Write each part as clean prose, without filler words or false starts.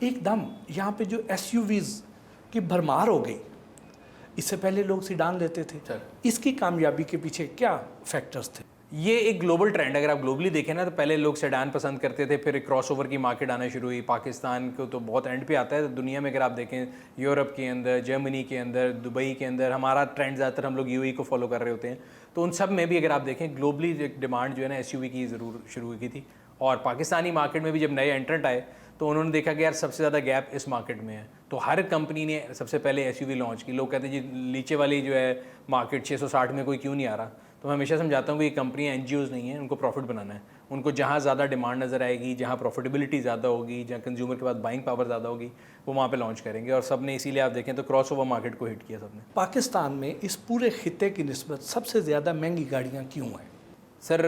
एकदम यहाँ पे जो एसयूवीज की भरमार हो गई। इससे पहले लोग सीडान लेते थे सर, इसकी कामयाबी के पीछे क्या फैक्टर्स थे? ये एक ग्लोबल ट्रेंड है। अगर आप ग्लोबली देखें ना, तो पहले लोग सेडान पसंद करते थे, फिर एक क्रॉसओवर की मार्केट आना शुरू हुई। पाकिस्तान को तो बहुत एंड पे आता है दुनिया में। अगर आप देखें यूरोप के अंदर, जर्मनी के अंदर, दुबई के अंदर, हमारा ट्रेंड ज़्यादातर हम लोग यूएई को फॉलो कर रहे होते हैं। तो उन सब में भी अगर आप देखें ग्लोबली एक डिमांड जो है ना एसयूवी की ज़रूर शुरू की थी। और पाकिस्तानी मार्केट में भी जब नए एंट्रेंट आए तो उन्होंने देखा कि यार सबसे ज़्यादा गैप इस मार्केट में है, तो हर कंपनी ने सबसे पहले एसयूवी लॉन्च की। लोग कहते हैं जी नीचे वाली जो है मार्केट 660 में कोई क्यों नहीं आ रहा। तो मैं हमेशा समझाता हूँ कि ये कंपनियाँ एनजीओज़ नहीं हैं, उनको प्रॉफिट बनाना है। उनको जहाँ ज़्यादा डिमांड नज़र आएगी, जहाँ प्रॉफिटेबिलिटी ज़्यादा होगी, जहाँ कंज्यूमर के पास बाइंग पावर ज़्यादा होगी, वो वहाँ पे लॉन्च करेंगे। और सब ने इसीलिए आप देखें तो क्रॉस ओवर मार्केट को हिट किया सबने। पाकिस्तान में इस पूरे खित्ते की निस्बत सबसे ज़्यादा महंगी गाड़ियाँ क्यों हैं? सर,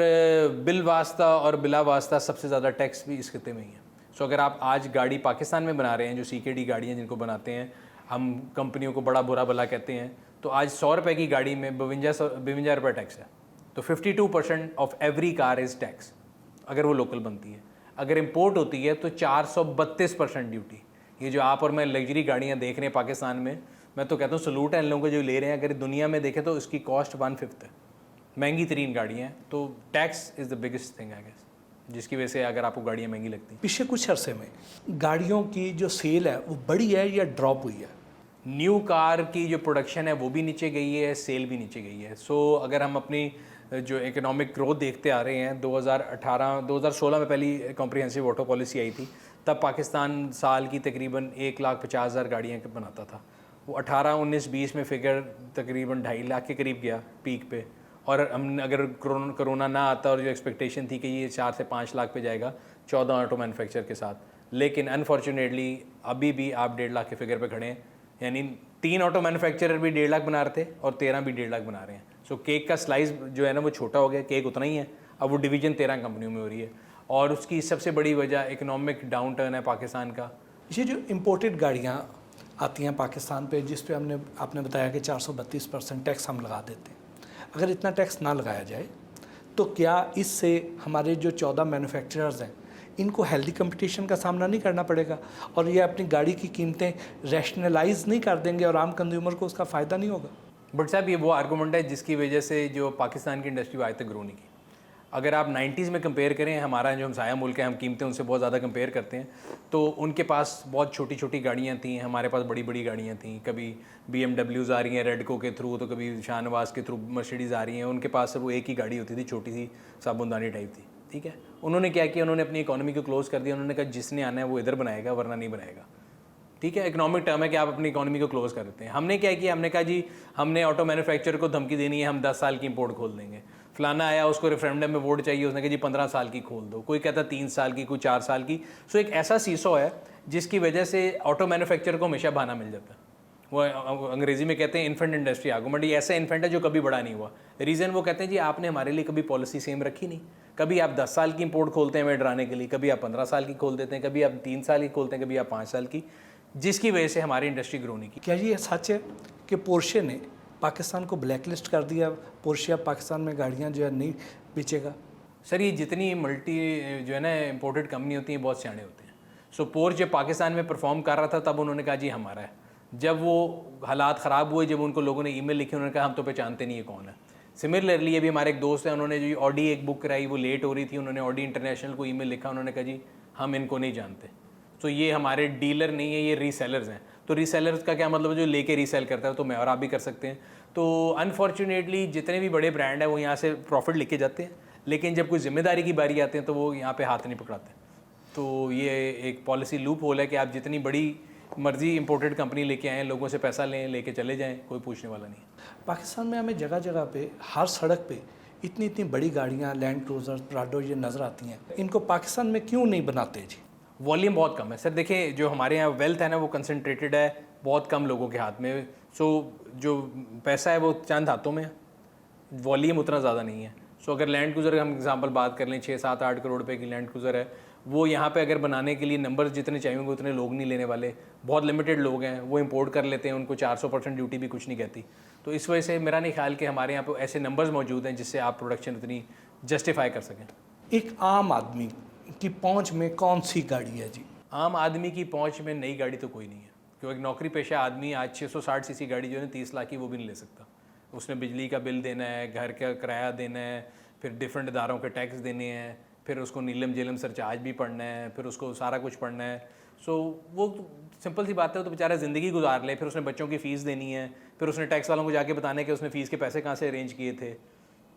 बिल वास्ता और बिला वास्ता सबसे ज़्यादा टैक्स भी इस खिते में ही है। सो अगर आप आज गाड़ी पाकिस्तान में बना रहे हैं, जो सीकेडी गाड़ियाँ जिनको बनाते हैं, हम कंपनियों को बड़ा बुरा भला कहते हैं, तो आज 100 रुपये की गाड़ी में 52 रुपये टैक्स है। तो 52% of every car is tax अगर वो लोकल बनती है। अगर इम्पोर्ट होती है तो 432% ड्यूटी। ये जो आप और मैं लग्जरी गाड़ियाँ देख रहे हैं पाकिस्तान में, मैं तो कहता हूँ सलूट है इन लोगों को जो ले रहे हैं। अगर दुनिया में देखें तो इसकी कॉस्ट 1/5 है, महंगी तरीन गाड़ियाँ हैं। तो tax is the biggest thing I guess, जिसकी वजह से अगर आपको गाड़ियाँ महंगी लगती हैं। पिछले कुछ अरसे में गाड़ियों की जो सेल है वो बढ़ी है या ड्रॉप हुई है? न्यू कार की जो प्रोडक्शन है वो भी नीचे गई है, सेल भी नीचे गई है। सो अगर हम अपनी जो इकोनॉमिक ग्रोथ देखते आ रहे हैं, 2016 में पहली कॉम्प्रिहेंसिव ऑटो पॉलिसी आई थी, तब पाकिस्तान साल की तकरीबन 1,50,000 गाड़ियाँ बनाता था। वो 18, 19, 20 में फिगर तकरीबन 2.5 लाख के करीब गया पीक पे। और हम अगर कोरोना ना आता और जो एक्सपेक्टेशन थी कि ये 4 से 5 लाख पे जाएगा 14 ऑटो मैन्युफैक्चर के साथ, लेकिन अनफॉर्चुनेटली अभी भी आप 1.5 लाख के फिगर पे खड़े हैं। यानी 3 ऑटो मैन्युफैक्चरर भी 1.5 लाख बना रहे थे और 13 भी 1.5 लाख बना रहे हैं। सो केक का स्लाइस जो है ना वो छोटा हो गया, केक उतना ही है। अब वो डिवीज़न 13 कंपनियों में हो रही है और उसकी सबसे बड़ी वजह इकोनॉमिक डाउन टर्न है पाकिस्तान का। ये जो इम्पोर्टेड गाड़ियाँ आती हैं पाकिस्तान पे, जिस पे आपने बताया कि 432% टैक्स हम लगा देते हैं, अगर इतना टैक्स ना लगाया जाए तो क्या इससे हमारे जो 14 मैन्युफैक्चरर्स हैं इनको हेल्दी कंपटीशन का सामना नहीं करना पड़ेगा और ये अपनी गाड़ी की कीमतें रैशनलाइज नहीं कर देंगे और आम कंज्यूमर को उसका फ़ायदा नहीं होगा? बट साहब, ये वो आर्गूमेंट है जिसकी वजह से जो पाकिस्तान की इंडस्ट्री आज तक ग्रो नहीं की। अगर आप 90s में कंपेयर करें, हमारा जो हमसाया मुल्क है, हम कीमतें उनसे बहुत ज़्यादा कंपेयर करते हैं, तो उनके पास बहुत छोटी छोटी गाड़ियाँ थी, हमारे पास बड़ी बड़ी गाड़ियाँ थी। कभी BMWs आ रही हैं रेडको के थ्रू, तो कभी शाहनवाज के थ्रू मर्सिडीज़ आ रही हैं। उनके पास सिर्फ वो एक ही गाड़ी होती थी, छोटी सी साबुनदानी टाइप थी, ठीक है। उन्होंने क्या किया, उन्होंने अपनी इकोनॉमी को क्लोज़ कर दिया। उन्होंने कहा जिसने आना है वो इधर बनाएगा, वरना नहीं बनाएगा, ठीक है। इकोनॉमिक टर्म है कि आप अपनी इकोनॉमी को क्लोज़ कर देते हैं। हमने क्या किया, हमने कहा जी हमने ऑटो मैन्युफैक्चरर को धमकी देनी है, हम 10 साल की इंपोर्ट खोल देंगे। फलाना आया, उसको रेफरेंडम में वोट चाहिए, उसने कहा जी 15 साल की खोल दो। कोई कहता 3 साल की, कोई 4 साल की। सो एक ऐसा सीसो है जिसकी वजह से ऑटो मैन्युफैक्चरर को हमेशा बहाना मिल जाता है। वो अंग्रेजी में कहते हैं इन्फेंट इंडस्ट्री आर्गूमेंट। ये ऐसा इन्फेंट है जो कभी बड़ा नहीं हुआ। रीज़न वो कहते हैं जी आपने हमारे लिए कभी पॉलिसी सेम रखी नहीं। कभी आप 10 साल की इंपोर्ट खोलते हैं हमें डराने के लिए, कभी आप 15 साल की खोल देते हैं, कभी आप 3 साल की खोलते हैं, कभी आप 5 साल की, जिसकी वजह से हमारी इंडस्ट्री ग्रो नहीं की। क्या ये सच है कि पोर्शे ने पाकिस्तान को ब्लैकलिस्ट कर दिया? पोर्शे अब पाकिस्तान में गाड़ियाँ जो है नहीं बेचेगा? सर, ये जितनी मल्टी जो है ना इंपोर्टेड कंपनी होती हैं बहुत सियाने होते हैं। सो पोर्श जब पाकिस्तान में परफॉर्म कर रहा था तब उन्होंने कहा जी हमारा है। जब वो हालात ख़राब हुए, जब उनको लोगों ने ईमेल लिखी, उन्होंने कहा हम तो पहचानते नहीं है कौन है। सिमिलरली अभी हमारे एक दोस्त हैं, उन्होंने जो ऑडी एक बुक कराई, वो लेट हो रही थी, उन्होंने ऑडी इंटरनेशनल को ईमेल लिखा, उन्होंने कहा जी हम इनको नहीं जानते। तो ये हमारे डीलर नहीं है, ये रीसेलर्स हैं। तो रीसेलर्स का क्या मतलब है, जो लेके रीसेल करता है, तो मैं और आप भी कर सकते हैं। तो अनफॉर्चुनेटली जितने भी बड़े ब्रांड हैं वो यहाँ से प्रॉफिट लेके जाते हैं, लेकिन जब कोई जिम्मेदारी की बारी आते हैं तो वो यहाँ पे हाथ नहीं पकड़ाते। तो ये एक पॉलिसी लूप होल है कि आप जितनी बड़ी मर्जी इंपोर्टेड कंपनी लेके आएँ, लोगों से पैसा लें, लेके चले जाएँ, कोई पूछने वाला नहीं है। पाकिस्तान में हमें जगह जगह पे, हर सड़क पे इतनी इतनी बड़ी गाड़ियाँ, लैंड क्रूज़र, प्राडो ये नज़र आती हैं। इनको पाकिस्तान में क्यों नहीं बनाते जी? वॉल्यूम बहुत कम है सर। देखिए जो हमारे यहाँ वेल्थ है ना वो कंसनट्रेटेड है बहुत कम लोगों के हाथ में। सो जो पैसा है वो चंद हाथों में है, वॉल्यूम उतना ज़्यादा नहीं है। सो अगर लैंड क्रूज़र हम एग्जांपल बात कर लें, 6-7-8 करोड़ रुपए की लैंड क्रूज़र है, वो यहाँ पे अगर बनाने के लिए नंबर जितने चाहिए होंगे उतने लोग नहीं लेने वाले। बहुत लिमिटेड लोग हैं, वो इंपोर्ट कर लेते हैं, उनको 400% ड्यूटी भी कुछ नहीं कहती। तो इस वजह से मेरा नहीं ख्याल कि हमारे यहाँ पे ऐसे नंबर्स मौजूद हैं जिससे आप प्रोडक्शन उतनी जस्टिफाई कर सकें। एक आम आदमी की पहुंच में कौन सी गाड़ी है जी? आम आदमी की पहुंच में नई गाड़ी तो कोई नहीं है, क्योंकि नौकरी पेशा आदमी आज 660 सीसी गाड़ी जो है 30 लाख की वो भी नहीं ले सकता। उसने बिजली का बिल देना है, घर का किराया देना है, फिर डिफरेंट इदारों के टैक्स देने हैं, फिर उसको नीलम जेलम सरचार्ज भी पढ़ना है, फिर उसको सारा कुछ पढ़ना है। सो वो सिंपल सी बात है, वो तो बेचारा ज़िंदगी गुजार ले, फिर उसने बच्चों की फ़ीस देनी है, फिर उसने टैक्स वालों को जाके बताना है कि उसने फ़ीस के पैसे कहाँ से अरेंज किए थे।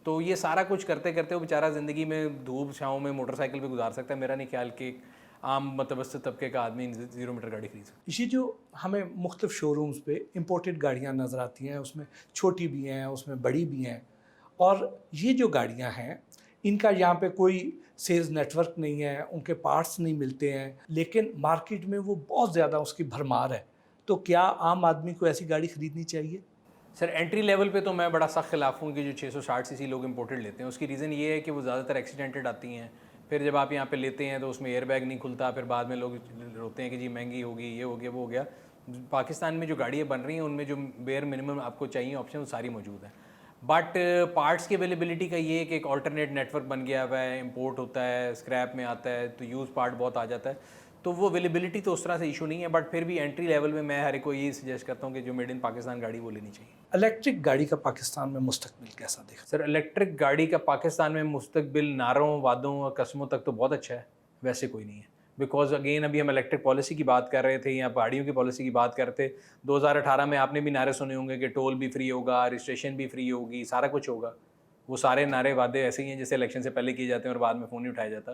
तो ये सारा कुछ करते करते वो बेचारा ज़िंदगी में धूप छाँव में मोटरसाइकिल पे गुजार सकता है। मेरा नहीं ख्याल कि आम मतवसत तबके का आदमी 0 मीटर गाड़ी खरीद सकता ये जो हमें मुख्तलिफ शोरूम्स पे इम्पोर्टेड गाड़ियाँ नज़र आती हैं, उसमें छोटी भी हैं, उसमें बड़ी भी हैं, और ये जो गाड़ियाँ हैं इनका यहाँ पे कोई सेल्स नेटवर्क नहीं है, उनके पार्ट्स नहीं मिलते हैं, लेकिन मार्केट में वो बहुत ज़्यादा उसकी भरमार है। तो क्या आम आदमी को ऐसी गाड़ी ख़रीदनी चाहिए? है। सर एंट्री लेवल पे तो मैं बड़ा सख्त खिलाफ हूँ कि जो 660 सीसी लोग इंपोर्टेड लेते हैं। उसकी रीज़न ये है कि वो ज़्यादातर एक्सीडेंटेड आती हैं, फिर जब आप यहाँ पे लेते हैं तो उसमें एयर बैग नहीं खुलता, फिर बाद में लोग रोते हैं कि जी महंगी होगी, ये हो गया वो हो गया। पाकिस्तान में जो गाड़ियाँ बन रही हैं उनमें जो बेयर मिनिमम आपको चाहिए ऑप्शन वो सारी मौजूद है। बट पार्ट्स की अवेलेबिलिटी का ये है कि एक ऑल्टरनेट नेटवर्क बन गया हुआ है, इंपोर्ट होता है, स्क्रैप में आता है, तो यूज़ पार्ट बहुत आ जाता है। तो वो अवेलेबिलिटी तो उस तरह से इशू नहीं है, बट फिर भी एंट्री लेवल में मैं हर एक को यही सजेस्ट करता हूँ कि जो मेड इन पाकिस्तान गाड़ी वो लेनी चाहिए। इलेक्ट्रिक गाड़ी का पाकिस्तान में मुस्तकबिल कैसा देखा? सर इलेक्ट्रिक गाड़ी का पाकिस्तान में मुस्तकबिल नारों वादों और कस्मों तक तो बहुत अच्छा है, वैसे कोई नहीं है। बिकॉज अगेन अभी हम इलेक्ट्रिक पॉलिसी की बात कर रहे थे या गाड़ियों की पॉलिसी की बात कर रहे थे। 2018 में आपने भी नारे सुने होंगे कि टोल भी फ्री होगा, रजिस्ट्रेशन भी फ्री होगी, सारा कुछ होगा। वो सारे नारे वादे ऐसे ही हैं जैसे इलेक्शन से पहले किए जाते हैं और बाद में फ़ोन नहीं उठाया जाता।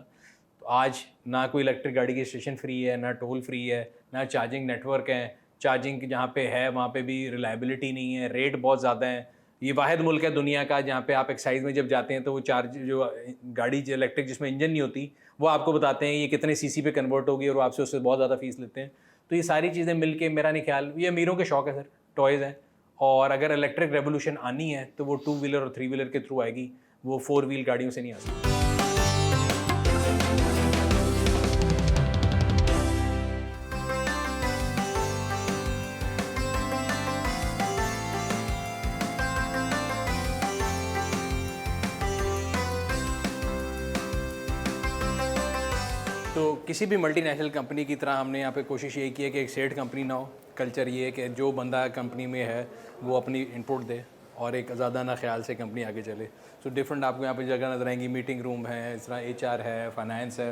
तो आज ना कोई इलेक्ट्रिक गाड़ी की रजिस्ट्रेशन फ्री है, ना टोल फ्री है, ना चार्जिंग नेटवर्क है। चार्जिंग जहाँ पे है वहाँ पे भी रिलायबिलिटी नहीं है, रेट बहुत ज़्यादा है। ये वाहिद मुल्क है दुनिया का जहाँ पे आप एक्साइज में जब जाते हैं तो वो चार्ज जो गाड़ी जो इलेक्ट्रिक जिसमें इंजन नहीं होती वो आपको बताते हैं ये कितने सीसी पे कन्वर्ट होगी और वो आपसे उससे बहुत ज़्यादा फीस लेते हैं। तो ये सारी चीज़ें मिलके मेरा नहीं ख्याल, ये अमीरों के शौक है सर, टॉयज़ हैं। और अगर इलेक्ट्रिक रेवोल्यूशन आनी है तो वो 2 व्हीलर और 3 व्हीलर के थ्रू आएगी, वो 4 व्हील गाड़ियों से नहीं आ सकती। तो किसी भी मल्टीनेशनल कंपनी की तरह हमने यहाँ पे कोशिश ये की है कि एक सेठ कंपनी ना हो। कल्चर ये है कि जो बंदा कंपनी में है वो अपनी इनपुट दे और एक आज़ादाना ख्याल से कंपनी आगे चले। सो डिफरेंट आपको यहाँ पे जगह नजर आएंगी, मीटिंग रूम है, इस तरह HR है, फाइनेंस है,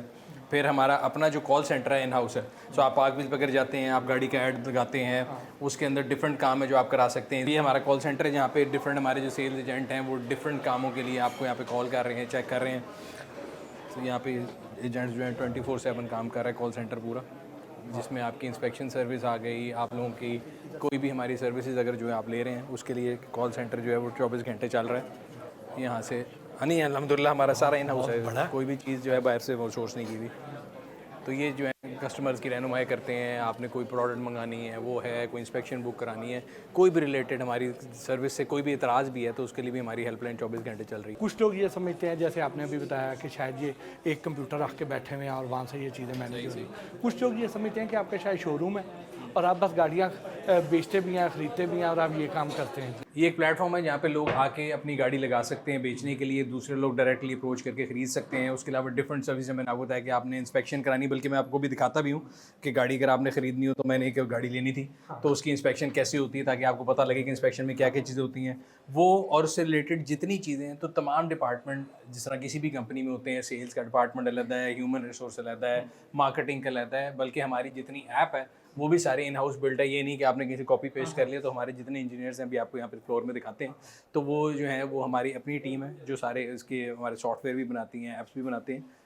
फिर हमारा अपना जो कॉल सेंटर है इन हाउस है। सो आप पार्क बीच पकड़ जाते हैं, आप गाड़ी का ऐड लगाते हैं, उसके अंदर डिफरेंट काम है जो आप करा सकते हैं। ये हमारा कॉल सेंटर है जहाँ पे डिफरेंट हमारे जो सेल्स एजेंट हैं वो डिफरेंट कामों के लिए आपको यहाँ पे कॉल कर रहे हैं, चेक कर रहे हैं। तो यहाँ पे एजेंट्स जो हैं 24/7 काम कर रहा है कॉल सेंटर पूरा, जिसमें आपकी इंस्पेक्शन सर्विस आ गई, आप लोगों की कोई भी हमारी सर्विसेज अगर जो है आप ले रहे हैं उसके लिए कॉल सेंटर जो है वो 24 घंटे चल रहा है यहाँ से। नहीं अल्हम्दुलिल्लाह हमारा सारा इन हाउस है, कोई भी चीज़ जो है बाहर से वो सोर्स नहीं की हुई। तो ये जो है कस्टमर्स की रहनुमाई करते हैं, आपने कोई प्रोडक्ट मंगानी है वो है, कोई इंस्पेक्शन बुक करानी है, कोई भी रिलेटेड हमारी सर्विस से कोई भी एतराज़ भी है तो उसके लिए भी हमारी हेल्पलाइन 24 घंटे चल रही है। कुछ लोग ये समझते हैं, जैसे आपने अभी बताया, कि शायद ये एक कंप्यूटर रख के बैठे हुए हैं और वहाँ से ये चीज़ें मैनेज हो रही हैं। कुछ लोग ये समझते हैं कि आपका शायद शोरूम है और आप बस गाड़ियाँ बेचते भी हैं, ख़रीदते भी हैं और आप ये काम करते हैं। ये एक प्लेटफॉर्म है जहाँ पे लोग आके अपनी गाड़ी लगा सकते हैं बेचने के लिए, दूसरे लोग डायरेक्टली अप्रोच करके ख़रीद सकते हैं। उसके अलावा डिफरेंट सर्विस मैंने आपको बताया कि आपने इंस्पेक्शन करानी, बल्कि मैं आपको भी दिखाता भी हूँ कि गाड़ी अगर आपने ख़रीदनी हो तो मैंने एक गाड़ी लेनी थी तो उसकी इंस्पेक्शन कैसे होती है ताकि आपको पता लगे कि इंस्पेक्शन में क्या क्या चीज़ें होती हैं वो, और उससे रिलेटेड जितनी चीज़ें हैं। तो तमाम डिपार्टमेंट जिस तरह किसी भी कंपनी में होते हैं, सेल्स का डिपार्टमेंट अलग है, ह्यूमन रिसोर्स अलग है, मार्केटिंग का अलग है, बल्कि हमारी जितनी ऐप है वो भी सारे इन हाउस बिल्ड है। ये नहीं कि आपने किसी कॉपी पेस्ट कर लिया। तो हमारे जितने इंजीनियर्स हैं अभी आपको यहाँ पे फ्लोर में दिखाते हैं, तो वो जो है वो हमारी अपनी टीम है जो सारे इसके हमारे सॉफ्टवेयर भी बनाती हैं, ऐप्स भी बनाते हैं।